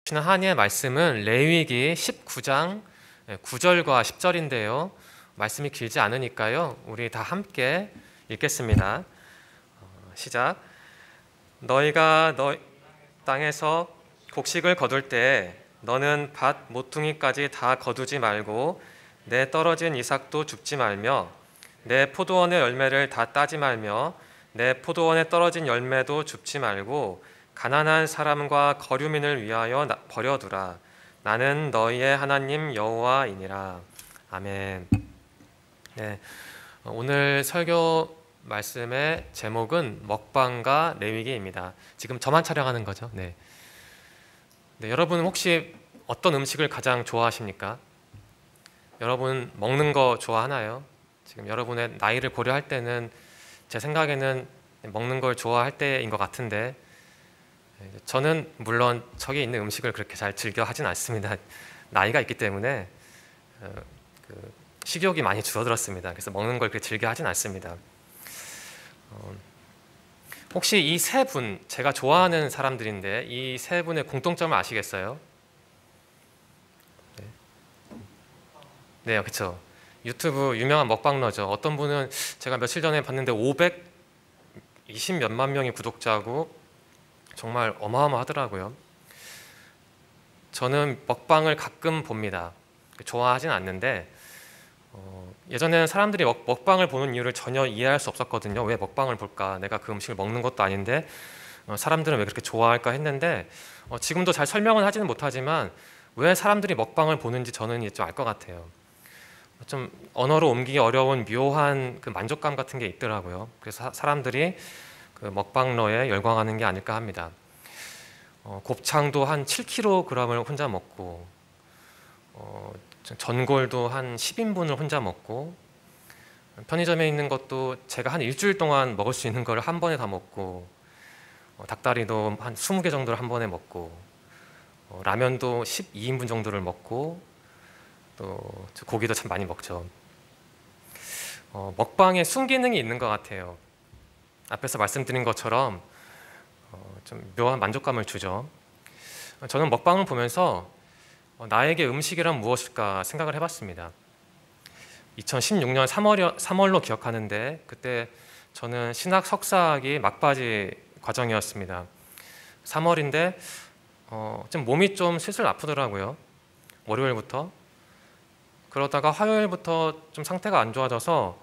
주는 하나님의 말씀은 레위기 19장 9절과 10절인데요. 말씀이 길지 않으니까요. 우리 다 함께 읽겠습니다. 시작. 너희가 너희 땅에서 곡식을 거둘 때 너는 밭 모퉁이까지 다 거두지 말고 내 떨어진 이삭도 줍지 말며 내 포도원의 열매를 다 따지 말며 내 포도원에 떨어진 열매도 줍지 말고 가난한 사람과 거류민을 위하여 버려두라. 나는 너희의 하나님 여호와이니라. 아멘. 네, 오늘 설교 말씀의 제목은 먹방과 레위기입니다. 지금 저만 촬영하는 거죠. 네. 여러분 혹시 어떤 음식을 가장 좋아하십니까? 여러분 먹는 거 좋아하나요? 지금 여러분의 나이를 고려할 때는 제 생각에는 먹는 걸 좋아할 때인 것 같은데 저는 물론 저기 있는 음식을 그렇게 잘 즐겨 하진 않습니다. 나이가 있기 때문에 식욕이 많이 줄어들었습니다. 그래서 먹는 걸 그렇게 즐겨 하진 않습니다. 혹시 이 세 분, 제가 좋아하는 사람들인데 이 세 분의 공통점을 아시겠어요? 네, 그렇죠. 유튜브 유명한 먹방러죠. 어떤 분은 제가 며칠 전에 봤는데 520 몇만 명의 구독자고 정말 어마어마하더라고요. 저는 먹방을 가끔 봅니다. 좋아하진 않는데 예전에는 사람들이 먹방을 보는 이유를 전혀 이해할 수 없었거든요. 왜 먹방을 볼까? 내가 그 음식을 먹는 것도 아닌데 사람들은 왜 그렇게 좋아할까 했는데 지금도 잘 설명은 하지는 못하지만 왜 사람들이 먹방을 보는지 저는 좀 알 것 같아요. 좀 언어로 옮기기 어려운 묘한 그 만족감 같은 게 있더라고요. 그래서 사람들이 그 먹방러에 열광하는 게 아닐까 합니다. 곱창도 한 7kg을 혼자 먹고 전골도 한 10인분을 혼자 먹고 편의점에 있는 것도 제가 한 일주일 동안 먹을 수 있는 걸 한 번에 다 먹고 닭다리도 한 20개 정도를 한 번에 먹고 라면도 12인분 정도를 먹고 또 고기도 참 많이 먹죠. 먹방에 순기능이 있는 것 같아요. 앞에서 말씀드린 것처럼 좀 묘한 만족감을 주죠. 저는 먹방을 보면서 나에게 음식이란 무엇일까 생각을 해봤습니다. 2016년 3월로 기억하는데 그때 저는 신학 석사학위 막바지 과정이었습니다. 3월인데 좀 몸이 좀 슬슬 아프더라고요. 월요일부터. 그러다가 화요일부터 좀 상태가 안 좋아져서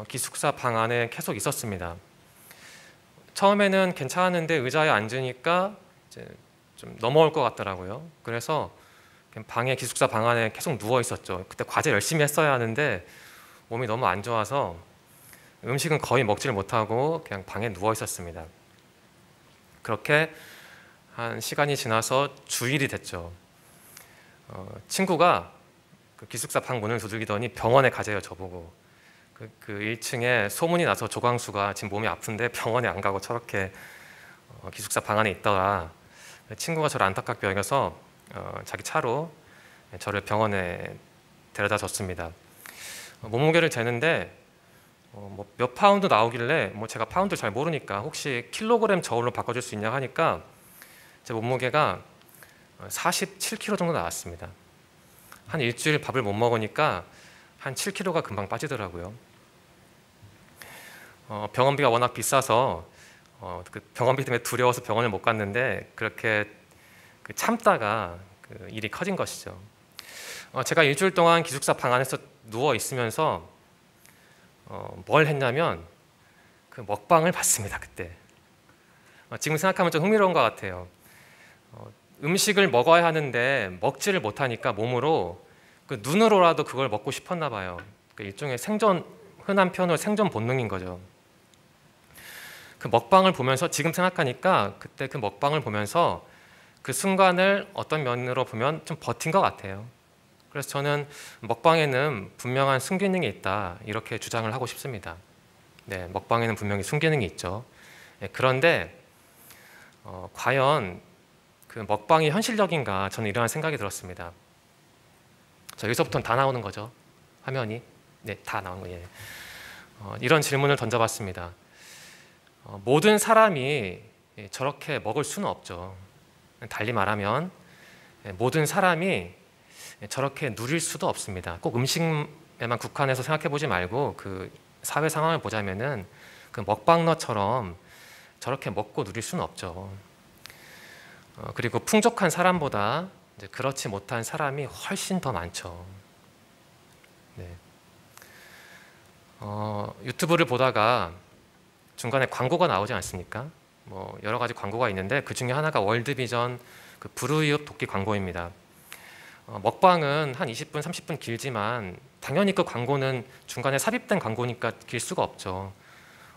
기숙사 방 안에 계속 있었습니다. 처음에는 괜찮았는데 의자에 앉으니까 이제 좀 넘어올 것 같더라고요. 그래서 방에 기숙사 방 안에 계속 누워 있었죠. 그때 과제 열심히 했어야 하는데 몸이 너무 안 좋아서 음식은 거의 먹지를 못하고 그냥 방에 누워 있었습니다. 그렇게 한 시간이 지나서 주일이 됐죠. 친구가 그 기숙사 방 문을 두들기더니 병원에 가재요, 저보고. 그 1층에 소문이 나서 조광수가 지금 몸이 아픈데 병원에 안 가고 저렇게 기숙사 방 안에 있더라. 친구가 저를 안타깝게 여겨서 자기 차로 저를 병원에 데려다 줬습니다. 몸무게를 재는데 몇 파운드 나오길래 제가 파운드 잘 모르니까 혹시 킬로그램 저울로 바꿔줄 수 있냐 하니까 제 몸무게가 47kg 정도 나왔습니다. 한 일주일 밥을 못 먹으니까 한 7kg가 금방 빠지더라고요. 병원비가 워낙 비싸서 그 병원비 때문에 두려워서 병원을 못 갔는데 그렇게 참다가 그 일이 커진 것이죠. 제가 일주일 동안 기숙사 방 안에서 누워 있으면서 뭘 했냐면 그 먹방을 봤습니다. 그때 지금 생각하면 좀 흥미로운 것 같아요. 음식을 먹어야 하는데 먹지를 못하니까 몸으로 그 눈으로라도 그걸 먹고 싶었나 봐요. 그 일종의 흔한 표현으로 생존 본능인 거죠. 그 먹방을 보면서 지금 생각하니까 그때 그 먹방을 보면서 그 순간을 어떤 면으로 보면 좀 버틴 것 같아요. 그래서 저는 먹방에는 분명한 순기능이 있다 이렇게 주장을 하고 싶습니다. 네, 먹방에는 분명히 순기능이 있죠. 네, 그런데 과연 그 먹방이 현실적인가 저는 이러한 생각이 들었습니다. 자, 여기서부터는 다 나오는 거죠. 화면이. 네, 다 나오는 거예요. 이런 질문을 던져봤습니다. 모든 사람이 저렇게 먹을 수는 없죠. 달리 말하면 모든 사람이 저렇게 누릴 수도 없습니다. 꼭 음식에만 국한해서 생각해 보지 말고 그 사회 상황을 보자면은 그 먹방러처럼 저렇게 먹고 누릴 수는 없죠. 그리고 풍족한 사람보다 이제 그렇지 못한 사람이 훨씬 더 많죠. 네. 유튜브를 보다가 중간에 광고가 나오지 않습니까? 뭐 여러 가지 광고가 있는데 그 중에 하나가 월드비전 그 브루이웃 도끼 광고입니다. 먹방은 한 20분, 30분 길지만 당연히 그 광고는 중간에 삽입된 광고니까 길 수가 없죠.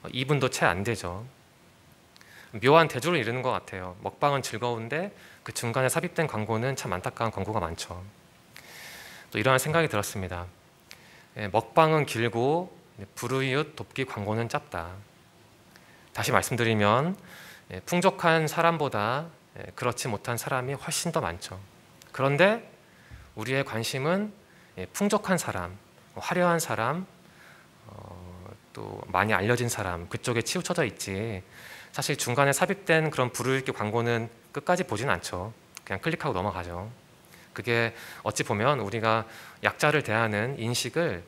2분도 채 안 되죠. 묘한 대조를 이루는 것 같아요. 먹방은 즐거운데 그 중간에 삽입된 광고는 참 안타까운 광고가 많죠. 또 이러한 생각이 들었습니다. 먹방은 길고 브루이웃 돕기 광고는 짧다. 다시 말씀드리면 풍족한 사람보다 그렇지 못한 사람이 훨씬 더 많죠. 그런데 우리의 관심은 풍족한 사람, 화려한 사람, 또 많이 알려진 사람 그쪽에 치우쳐져 있지, 사실 중간에 삽입된 그런 불우익기 광고는 끝까지 보진 않죠. 그냥 클릭하고 넘어가죠. 그게 어찌 보면 우리가 약자를 대하는 인식을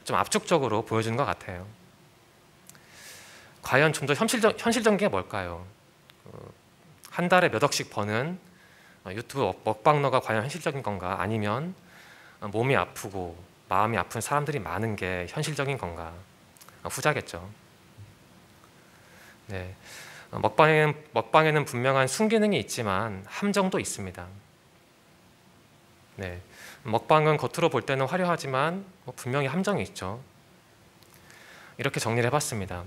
좀 압축적으로 보여주는 것 같아요. 과연 좀 더 현실적인 게 뭘까요? 한 달에 몇 억씩 버는 유튜브 먹방러가 과연 현실적인 건가? 아니면 몸이 아프고 마음이 아픈 사람들이 많은 게 현실적인 건가? 후자겠죠. 네. 먹방에는 분명한 순기능이 있지만 함정도 있습니다. 네. 먹방은 겉으로 볼 때는 화려하지만 분명히 함정이 있죠. 이렇게 정리를 해봤습니다.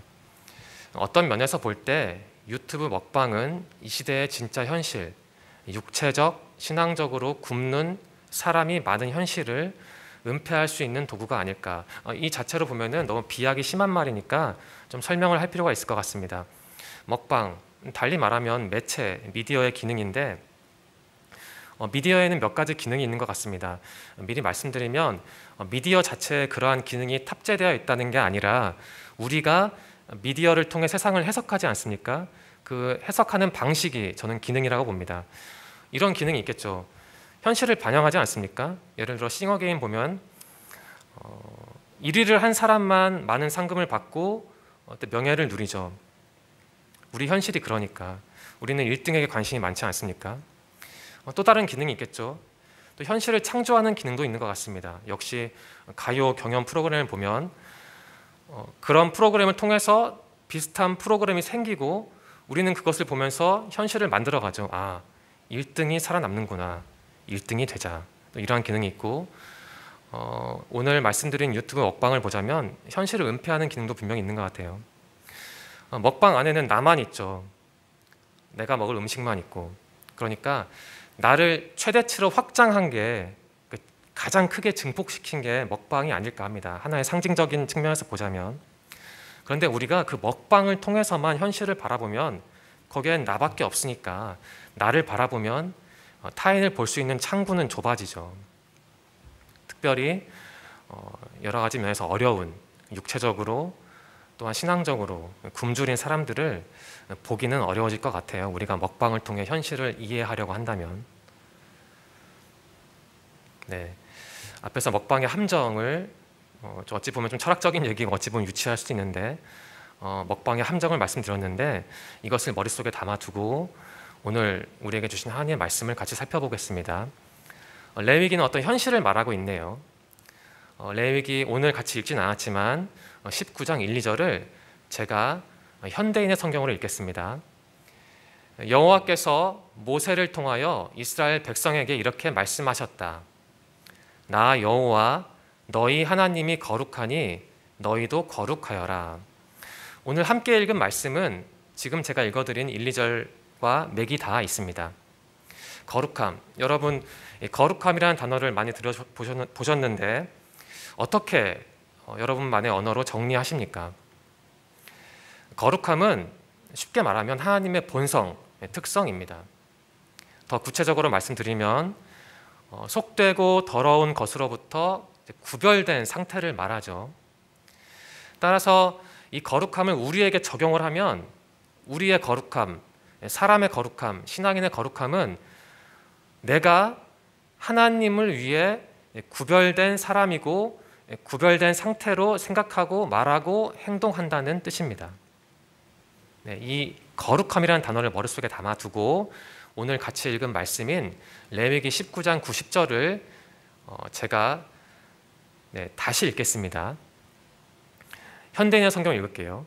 어떤 면에서 볼 때 유튜브 먹방은 이 시대의 진짜 현실, 육체적, 신앙적으로 굶는 사람이 많은 현실을 은폐할 수 있는 도구가 아닐까. 이 자체로 보면은 너무 비약이 심한 말이니까 좀 설명을 할 필요가 있을 것 같습니다. 먹방, 달리 말하면 매체, 미디어의 기능인데 미디어에는 몇 가지 기능이 있는 것 같습니다. 미리 말씀드리면 미디어 자체에 그러한 기능이 탑재되어 있다는 게 아니라 우리가 미디어를 통해 세상을 해석하지 않습니까? 그 해석하는 방식이 저는 기능이라고 봅니다. 이런 기능이 있겠죠. 현실을 반영하지 않습니까? 예를 들어 싱어게임 보면 1위를 한 사람만 많은 상금을 받고 명예를 누리죠. 우리 현실이 그러니까 우리는 1등에게 관심이 많지 않습니까? 또 다른 기능이 있겠죠. 또 현실을 창조하는 기능도 있는 것 같습니다. 역시 가요 경연 프로그램을 보면 그런 프로그램을 통해서 비슷한 프로그램이 생기고 우리는 그것을 보면서 현실을 만들어가죠. 아, 1등이 살아남는구나. 1등이 되자. 또 이러한 기능이 있고 오늘 말씀드린 유튜브 먹방을 보자면 현실을 은폐하는 기능도 분명히 있는 것 같아요. 먹방 안에는 나만 있죠. 내가 먹을 음식만 있고. 그러니까 나를 최대치로 확장한 게 가장 크게 증폭시킨 게 먹방이 아닐까 합니다. 하나의 상징적인 측면에서 보자면. 그런데 우리가 그 먹방을 통해서만 현실을 바라보면 거기엔 나밖에 없으니까 나를 바라보면 타인을 볼 수 있는 창구는 좁아지죠. 특별히 여러 가지 면에서 어려운 육체적으로 또한 신앙적으로 굶주린 사람들을 보기는 어려워질 것 같아요. 우리가 먹방을 통해 현실을 이해하려고 한다면. 네, 앞에서 먹방의 함정을 어찌 보면 좀 철학적인 얘기고 어찌 보면 유치할 수도 있는데 먹방의 함정을 말씀드렸는데 이것을 머릿속에 담아두고 오늘 우리에게 주신 하나님의 말씀을 같이 살펴보겠습니다. 레위기는 어떤 현실을 말하고 있네요. 레위기 오늘 같이 읽진 않았지만 19장 1, 2절을 제가 현대인의 성경으로 읽겠습니다. 여호와께서 모세를 통하여 이스라엘 백성에게 이렇게 말씀하셨다. 나 여호와 너희 하나님이 거룩하니 너희도 거룩하여라. 오늘 함께 읽은 말씀은 지금 제가 읽어드린 1, 2절과 맥이 다 있습니다. 거룩함, 여러분 거룩함이라는 단어를 많이 들어보셨는데 어떻게 여러분만의 언어로 정리하십니까? 거룩함은 쉽게 말하면 하나님의 본성, 특성입니다. 더 구체적으로 말씀드리면 속되고 더러운 것으로부터 구별된 상태를 말하죠. 따라서 이 거룩함을 우리에게 적용을 하면 우리의 거룩함, 사람의 거룩함, 신앙인의 거룩함은 내가 하나님을 위해 구별된 사람이고 구별된 상태로 생각하고 말하고 행동한다는 뜻입니다. 이 거룩함이라는 단어를 머릿속에 담아두고 오늘 같이 읽은 말씀인 레위기 19장 90절을 제가 다시 읽겠습니다. 현대인의 성경 읽을게요.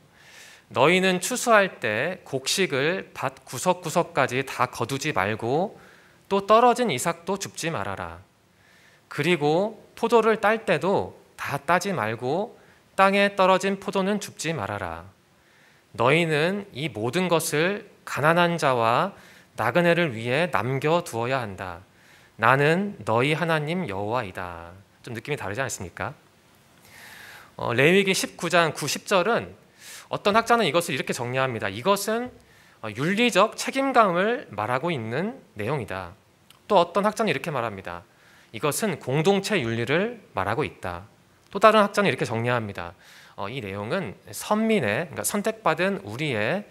너희는 추수할 때 곡식을 밭 구석구석까지 다 거두지 말고 또 떨어진 이삭도 줍지 말아라. 그리고 포도를 딸 때도 다 따지 말고 땅에 떨어진 포도는 줍지 말아라. 너희는 이 모든 것을 가난한 자와 나그네를 위해 남겨두어야 한다. 나는 너희 하나님 여호와이다. 좀 느낌이 다르지 않습니까? 레위기 19장 90절은 어떤 학자는 이것을 이렇게 정리합니다. 이것은 윤리적 책임감을 말하고 있는 내용이다. 또 어떤 학자는 이렇게 말합니다. 이것은 공동체 윤리를 말하고 있다. 또 다른 학자는 이렇게 정리합니다. 이 내용은 선민의, 그러니까 선택받은 우리의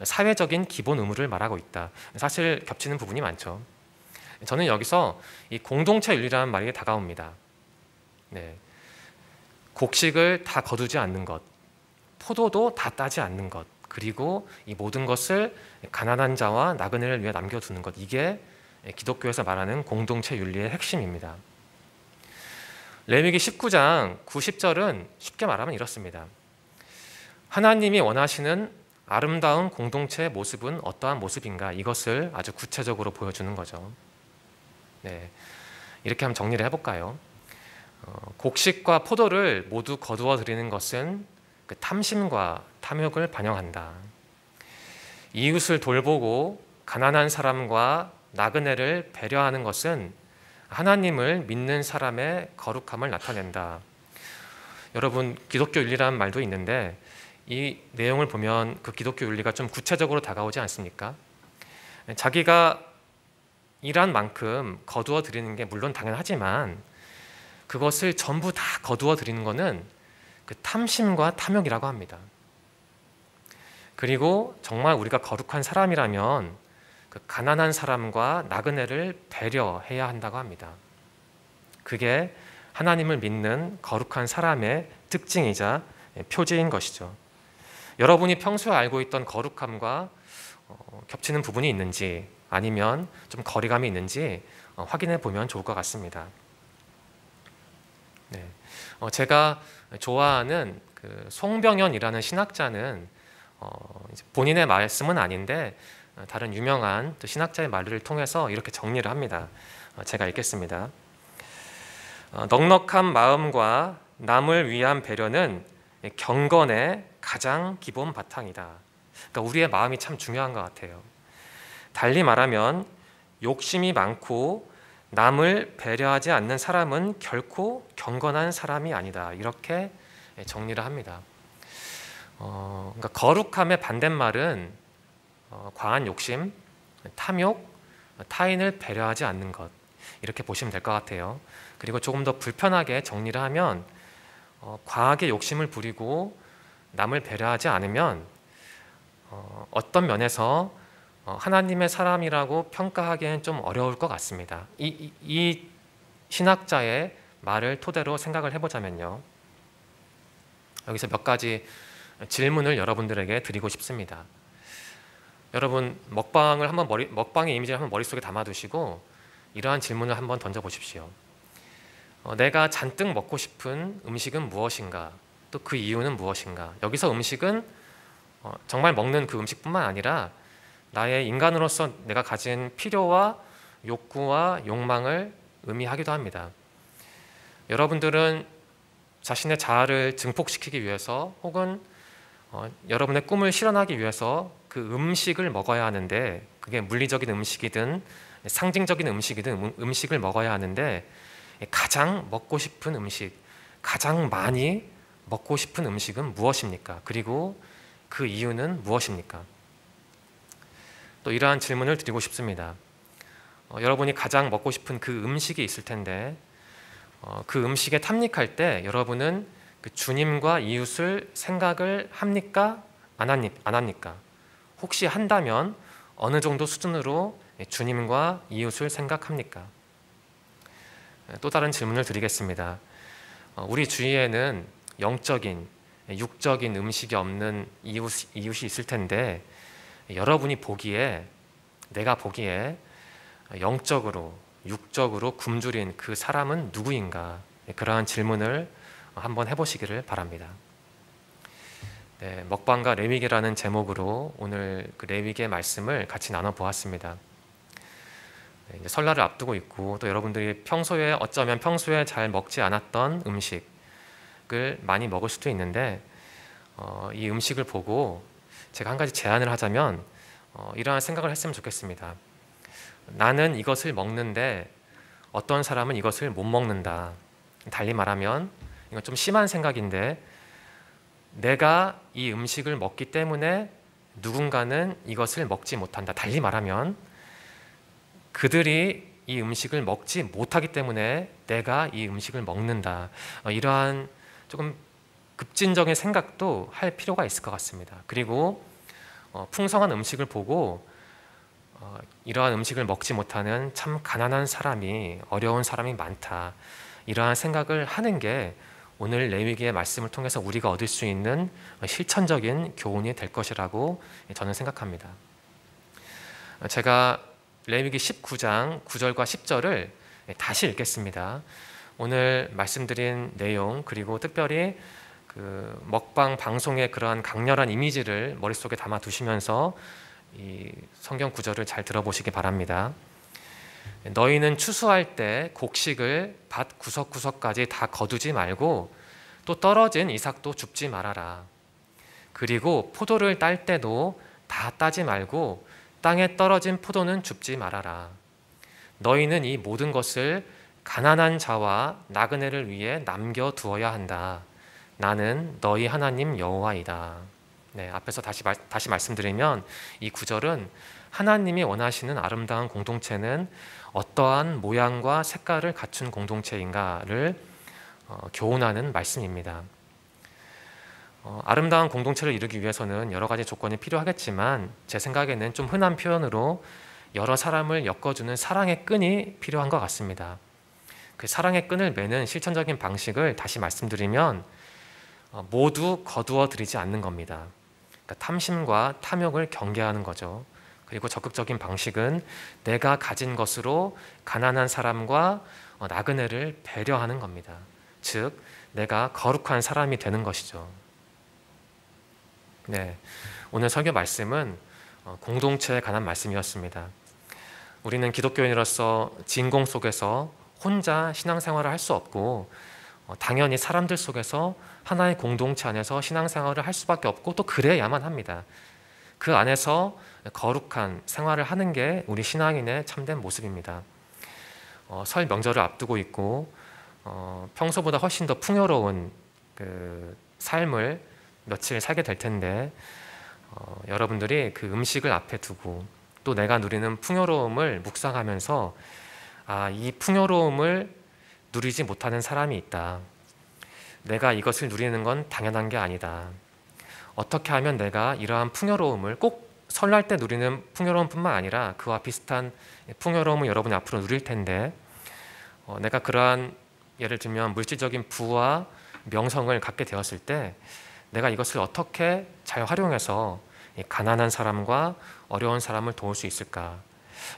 사회적인 기본 의무를 말하고 있다. 사실 겹치는 부분이 많죠. 저는 여기서 이 공동체 윤리라는 말이 다가옵니다. 곡식을 다 거두지 않는 것, 포도도 다 따지 않는 것, 그리고 이 모든 것을 가난한 자와 나그네를 위해 남겨두는 것, 이게 기독교에서 말하는 공동체 윤리의 핵심입니다. 레위기 19장 90절은 쉽게 말하면 이렇습니다. 하나님이 원하시는 아름다운 공동체의 모습은 어떠한 모습인가, 이것을 아주 구체적으로 보여주는 거죠. 이렇게 한번 정리를 해볼까요? 곡식과 포도를 모두 거두어 드리는 것은 그 탐심과 탐욕을 반영한다. 이웃을 돌보고 가난한 사람과 나그네를 배려하는 것은 하나님을 믿는 사람의 거룩함을 나타낸다. 여러분, 기독교 윤리라는 말도 있는데 이 내용을 보면 그 기독교 윤리가 좀 구체적으로 다가오지 않습니까? 자기가 일한 만큼 거두어 드리는 게 물론 당연하지만 그것을 전부 다 거두어 드리는 것은 그 탐심과 탐욕이라고 합니다. 그리고 정말 우리가 거룩한 사람이라면 그 가난한 사람과 나그네를 배려해야 한다고 합니다. 그게 하나님을 믿는 거룩한 사람의 특징이자 표지인 것이죠. 여러분이 평소에 알고 있던 거룩함과 겹치는 부분이 있는지 아니면 좀 거리감이 있는지 확인해 보면 좋을 것 같습니다. 제가 좋아하는 그 송병현이라는 신학자는 본인의 말씀은 아닌데 다른 유명한 또 신학자의 말을 통해서 이렇게 정리를 합니다. 제가 읽겠습니다. 넉넉한 마음과 남을 위한 배려는 경건의 가장 기본 바탕이다. 그러니까 우리의 마음이 참 중요한 것 같아요. 달리 말하면 욕심이 많고 남을 배려하지 않는 사람은 결코 경건한 사람이 아니다. 이렇게 정리를 합니다. 그러니까 거룩함의 반대말은 과한 욕심, 탐욕, 타인을 배려하지 않는 것, 이렇게 보시면 될 것 같아요. 그리고 조금 더 불편하게 정리를 하면 과하게 욕심을 부리고 남을 배려하지 않으면 어떤 면에서 하나님의 사람이라고 평가하기에는 좀 어려울 것 같습니다. 이 신학자의 말을 토대로 생각을 해보자면요, 여기서 몇 가지 질문을 여러분들에게 드리고 싶습니다. 여러분, 먹방의 이미지를 한번 머릿속에 담아두시고 이러한 질문을 한번 던져보십시오. 내가 잔뜩 먹고 싶은 음식은 무엇인가? 또 그 이유는 무엇인가? 여기서 음식은 정말 먹는 그 음식뿐만 아니라 나의 인간으로서 내가 가진 필요와 욕구와 욕망을 의미하기도 합니다. 여러분들은 자신의 자아를 증폭시키기 위해서 혹은 여러분의 꿈을 실현하기 위해서 그 음식을 먹어야 하는데, 그게 물리적인 음식이든 상징적인 음식이든 음식을 먹어야 하는데, 가장 먹고 싶은 음식, 가장 많이 먹고 싶은 음식은 무엇입니까? 그리고 그 이유는 무엇입니까? 또 이러한 질문을 드리고 싶습니다. 여러분이 가장 먹고 싶은 그 음식이 있을 텐데 그 음식에 탐닉할 때 여러분은 그 주님과 이웃을 생각을 합니까? 안 합니까? 혹시 한다면 어느 정도 수준으로 주님과 이웃을 생각합니까? 또 다른 질문을 드리겠습니다. 우리 주위에는 영적인, 육적인 음식이 없는 이웃이 있을 텐데 여러분이 보기에, 내가 보기에 영적으로, 육적으로 굶주린 그 사람은 누구인가? 그러한 질문을 한번 해보시기를 바랍니다. 네, 먹방과 레위기라는 제목으로 오늘 그 레위기의 말씀을 같이 나눠보았습니다. 네, 이제 설날을 앞두고 있고 또 여러분들이 어쩌면 평소에 잘 먹지 않았던 음식을 많이 먹을 수도 있는데 이 음식을 보고 제가 한 가지 제안을 하자면 이러한 생각을 했으면 좋겠습니다. 나는 이것을 먹는데 어떤 사람은 이것을 못 먹는다. 달리 말하면 이건 좀 심한 생각인데 내가 이 음식을 먹기 때문에 누군가는 이것을 먹지 못한다. 달리 말하면 그들이 이 음식을 먹지 못하기 때문에 내가 이 음식을 먹는다. 이러한 조금 급진적인 생각도 할 필요가 있을 것 같습니다. 그리고 풍성한 음식을 보고 이러한 음식을 먹지 못하는 참 가난한 사람이, 어려운 사람이 많다. 이러한 생각을 하는 게 오늘 레위기의 말씀을 통해서 우리가 얻을 수 있는 실천적인 교훈이 될 것이라고 저는 생각합니다. 제가 레위기 19장 9절과 10절을 다시 읽겠습니다. 오늘 말씀드린 내용, 그리고 특별히 그 먹방 방송의 그러한 강렬한 이미지를 머릿속에 담아 두시면서 이 성경 구절을 잘 들어보시기 바랍니다. 너희는 추수할 때 곡식을 밭 구석구석까지 다 거두지 말고 또 떨어진 이삭도 줍지 말아라. 그리고 포도를 딸 때도 다 따지 말고 땅에 떨어진 포도는 줍지 말아라. 너희는 이 모든 것을 가난한 자와 나그네를 위해 남겨두어야 한다. 나는 너희 하나님 여호와이다. 네, 앞에서 다시 말씀드리면 이 구절은 하나님이 원하시는 아름다운 공동체는 어떠한 모양과 색깔을 갖춘 공동체인가를 교훈하는 말씀입니다. 아름다운 공동체를 이루기 위해서는 여러 가지 조건이 필요하겠지만 제 생각에는 좀 흔한 표현으로 여러 사람을 엮어주는 사랑의 끈이 필요한 것 같습니다. 그 사랑의 끈을 매는 실천적인 방식을 다시 말씀드리면 모두 거두어 들이지 않는 겁니다. 그러니까 탐심과 탐욕을 경계하는 거죠. 그리고 적극적인 방식은 내가 가진 것으로 가난한 사람과 나그네를 배려하는 겁니다. 즉, 내가 거룩한 사람이 되는 것이죠. 네, 오늘 설교 말씀은 공동체에 관한 말씀이었습니다. 우리는 기독교인으로서 진공 속에서 혼자 신앙생활을 할 수 없고 당연히 사람들 속에서 하나의 공동체 안에서 신앙생활을 할 수밖에 없고 또 그래야만 합니다. 그 안에서 거룩한 생활을 하는 게 우리 신앙인의 참된 모습입니다. 설 명절을 앞두고 있고 평소보다 훨씬 더 풍요로운 그 삶을 며칠 살게 될 텐데 여러분들이 그 음식을 앞에 두고 또 내가 누리는 풍요로움을 묵상하면서 이 풍요로움을 누리지 못하는 사람이 있다. 내가 이것을 누리는 건 당연한 게 아니다. 어떻게 하면 내가 이러한 풍요로움을 꼭 설날 때 누리는 풍요로움뿐만 아니라 그와 비슷한 풍요로움을 여러분이 앞으로 누릴 텐데 내가 그러한 예를 들면 물질적인 부와 명성을 갖게 되었을 때 내가 이것을 어떻게 잘 활용해서 가난한 사람과 어려운 사람을 도울 수 있을까?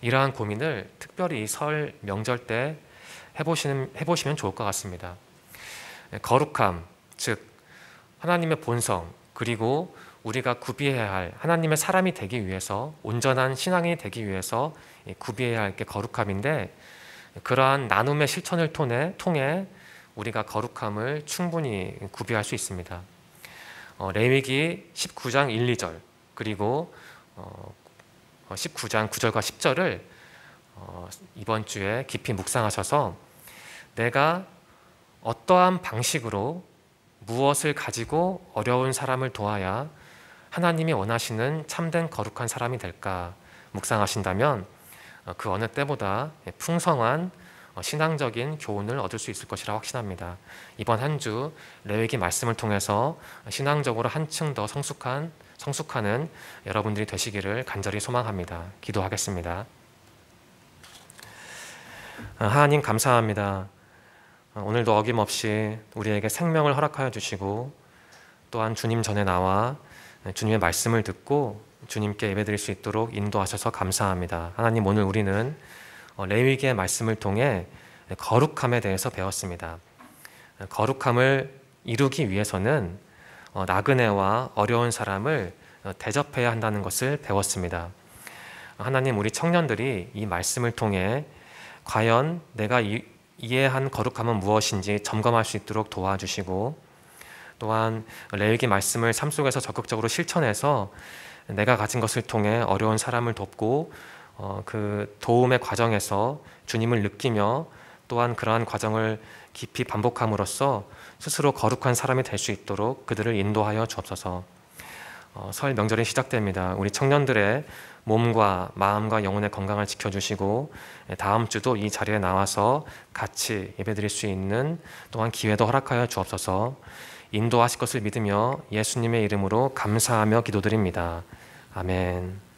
이러한 고민을 특별히 설 명절 때 해보시면 좋을 것 같습니다. 거룩함, 즉 하나님의 본성, 그리고 우리가 구비해야 할 하나님의 사람이 되기 위해서, 온전한 신앙이 되기 위해서 구비해야 할 게 거룩함인데 그러한 나눔의 실천을 통해 우리가 거룩함을 충분히 구비할 수 있습니다. 레위기 19장 1, 2절 그리고 19장 9절과 10절을 이번 주에 깊이 묵상하셔서 내가 어떠한 방식으로 무엇을 가지고 어려운 사람을 도와야 하나님이 원하시는 참된 거룩한 사람이 될까 묵상하신다면 그 어느 때보다 풍성한 신앙적인 교훈을 얻을 수 있을 것이라 확신합니다. 이번 한 주 레위기 말씀을 통해서 신앙적으로 한층 더 성숙하는 여러분들이 되시기를 간절히 소망합니다. 기도하겠습니다. 하나님 감사합니다. 오늘도 어김없이 우리에게 생명을 허락하여 주시고 또한 주님 전에 나와 주님의 말씀을 듣고 주님께 예배드릴 수 있도록 인도하셔서 감사합니다. 하나님, 오늘 우리는 레위기의 말씀을 통해 거룩함에 대해서 배웠습니다. 거룩함을 이루기 위해서는 나그네와 어려운 사람을 대접해야 한다는 것을 배웠습니다. 하나님, 우리 청년들이 이 말씀을 통해 과연 내가 이해한 거룩함은 무엇인지 점검할 수 있도록 도와주시고, 또한 레위기 말씀을 삶 속에서 적극적으로 실천해서 내가 가진 것을 통해 어려운 사람을 돕고 그 도움의 과정에서 주님을 느끼며 또한 그러한 과정을 깊이 반복함으로써 스스로 거룩한 사람이 될 수 있도록 그들을 인도하여 주옵소서. 설 명절이 시작됩니다. 우리 청년들의 몸과 마음과 영혼의 건강을 지켜주시고 다음 주도 이 자리에 나와서 같이 예배드릴 수 있는 또한 기회도 허락하여 주옵소서. 인도하실 것을 믿으며 예수님의 이름으로 감사하며 기도드립니다. 아멘.